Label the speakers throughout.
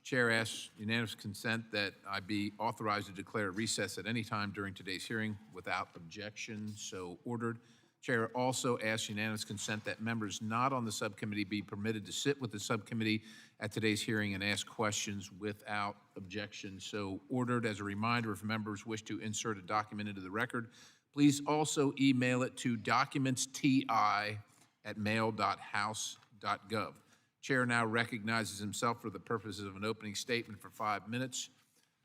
Speaker 1: Chair asks unanimous consent that I be authorized to declare a recess at any time during today's hearing without objection, so ordered. Chair also asks unanimous consent that members not on the subcommittee be permitted to sit with the subcommittee at today's hearing and ask questions without objection, so ordered. As a reminder, if members wish to insert a document into the record, please also email it to documentsti@mail.house.gov. Chair now recognizes himself for the purposes of an opening statement for 5 minutes.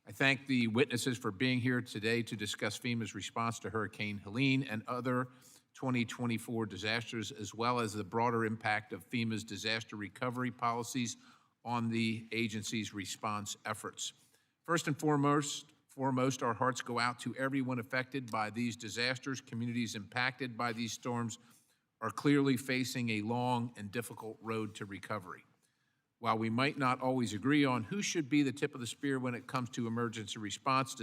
Speaker 1: I thank the witnesses for being here today to discuss FEMA's response to Hurricane Helene and other 2024 disasters, as well as the broader impact of FEMA's disaster recovery policies on the agency's response efforts. First and foremost, our hearts go out to everyone affected by these disasters. Communities impacted by these storms are clearly facing a long and difficult road to recovery. While we might not always agree on who should be the tip of the spear when it comes to emergency response,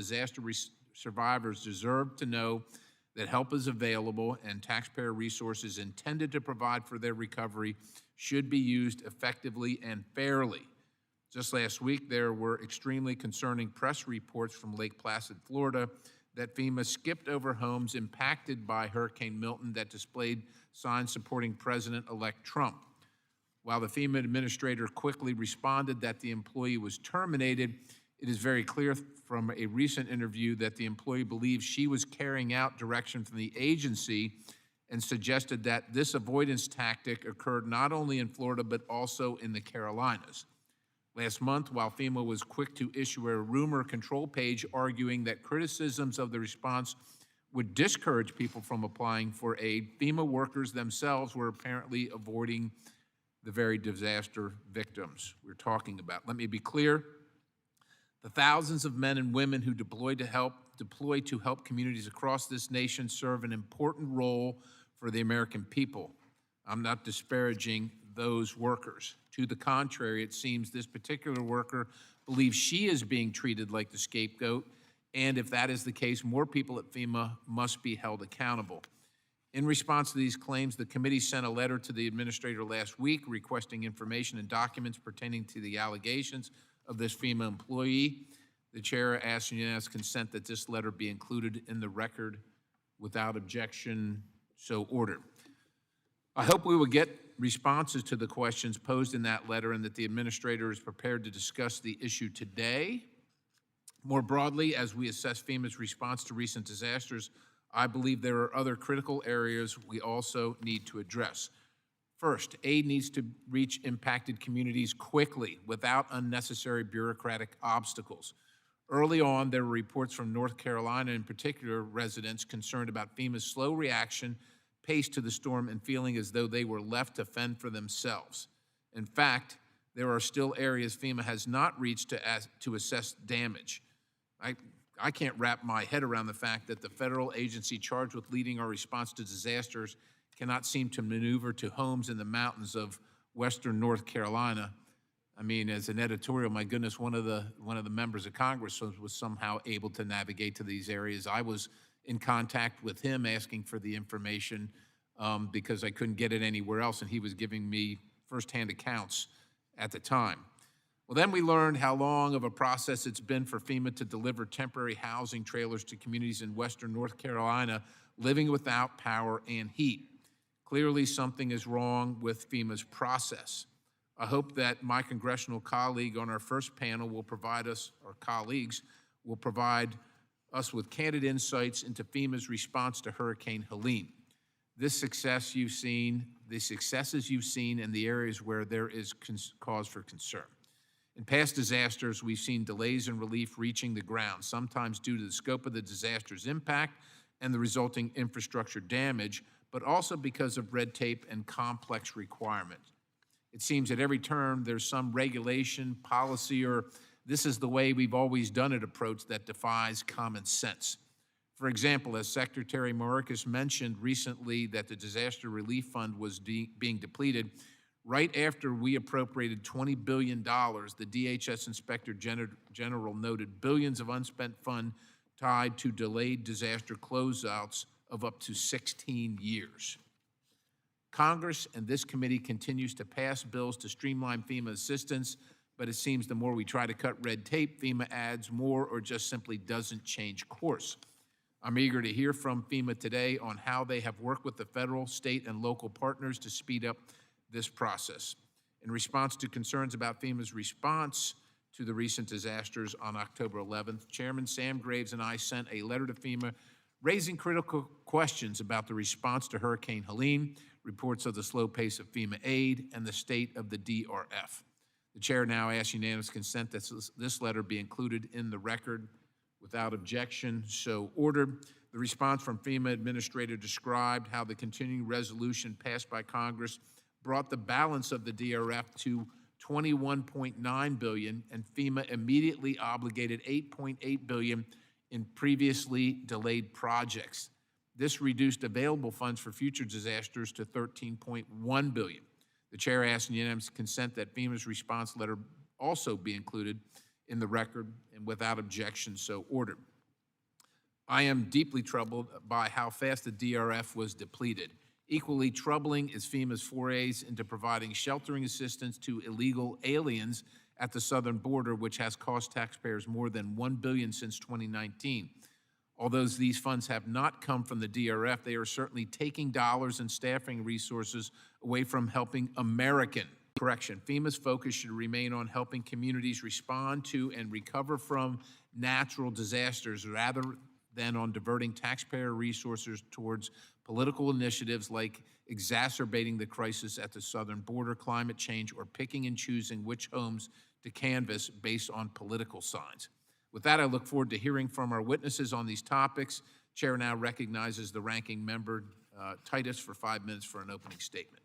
Speaker 1: survivors deserve to know that help is available and taxpayer resources intended to provide for their recovery should be used effectively and fairly. Just last week, there were extremely concerning press reports from Lake Placid, Florida, that FEMA skipped over homes impacted by Hurricane Milton that displayed signs supporting President-elect Trump. While the FEMA administrator quickly responded that the employee was terminated, it is very clear from a recent interview that the employee believes she was carrying out direction from the agency and suggested that this avoidance tactic occurred not only in Florida but also in the Carolinas. Last month, while FEMA was quick to issue a rumor control page arguing that criticisms of the response would discourage people from applying for aid, FEMA workers themselves were apparently avoiding the very disaster victims we're talking about. Let me be clear. The thousands of men and women who deploy to help communities across this nation serve an important role for the American people. I'm not disparaging those workers. To the contrary, it seems this particular worker believes she is being treated like the scapegoat, and if that is the case, more people at FEMA must be held accountable. In response to these claims, the committee sent a letter to the administrator last week requesting information and documents pertaining to the allegations of this FEMA employee. The chair asks unanimous consent that this letter be included in the record without objection, so ordered. I hope we will get responses to the questions posed in that letter and that the administrator is prepared to discuss the issue today. More broadly, as we assess FEMA's response to recent disasters, I believe there are other critical areas we also need to address. First, aid needs to reach impacted communities quickly without unnecessary bureaucratic obstacles. Early on, there were reports from North Carolina, in particular, residents concerned about FEMA's slow reaction pace to the storm and feeling as though they were left to fend for themselves. In fact, there are still areas FEMA has not reached to assess damage. I can't wrap my head around the fact that the federal agency charged with leading our response to disasters cannot seem to maneuver to homes in the mountains of western North Carolina. I mean, as an editorial, my goodness, one of the members of Congress was somehow able to navigate to these areas. I was in contact with him asking for the information because I couldn't get it anywhere else, and he was giving me firsthand accounts at the time. Well, then we learned how long of a process it's been for FEMA to deliver temporary housing trailers to communities in western North Carolina living without power and heat. Clearly, something is wrong with FEMA's process. I hope that my congressional colleague on our first panel will provide us, or colleagues, will provide us with candid insights into FEMA's response to Hurricane Helene. The successes you've seen, and the areas where there is cause for concern. In past disasters, we've seen delays in relief reaching the ground, sometimes due to the scope of the disaster's impact and the resulting infrastructure damage, but also because of red tape and complex requirements. It seems at every turn there's some regulation, policy, or this is the way we've always done it approach that defies common sense. For example, as Secretary Mayorkas mentioned recently that the Disaster Relief Fund was being depleted, right after we appropriated $20 billion, the DHS Inspector General noted billions of unspent funds tied to delayed disaster closeouts of up to 16 years. Congress and this committee continues to pass bills to streamline FEMA assistance, but it seems the more we try to cut red tape, FEMA adds more or just simply doesn't change course. I'm eager to hear from FEMA today on how they have worked with the federal, state, and local partners to speed up this process. In response to concerns about FEMA's response to the recent disasters on October 11th, Chairman Sam Graves and I sent a letter to FEMA raising critical questions about the response to Hurricane Helene, reports of the slow pace of FEMA aid, and the state of the DRF. The chair now asks unanimous consent that this letter be included in the record. Without objection, so ordered. The response from FEMA administrator described how the continuing resolution passed by Congress brought the balance of the DRF to $21.9 billion, and FEMA immediately obligated $8.8 billion in previously delayed projects. This reduced available funds for future disasters to $13.1 billion. The chair asks unanimous consent that FEMA's response letter also be included in the record, and without objection, so ordered. I am deeply troubled by how fast the DRF was depleted. Equally troubling is FEMA's forays into providing sheltering assistance to illegal aliens at the southern border, which has cost taxpayers more than $1 billion since 2019. Although these funds have not come from the DRF, they are certainly taking dollars and staffing resources away from helping American. Correction, FEMA's focus should remain on helping communities respond to and recover from natural disasters rather than on diverting taxpayer resources towards political initiatives like exacerbating the crisis at the southern border, climate change, or picking and choosing which homes to canvass based on political signs. With that, I look forward to hearing from our witnesses on these topics. Chair now recognizes the ranking member, Titus, for 5 minutes for an opening statement.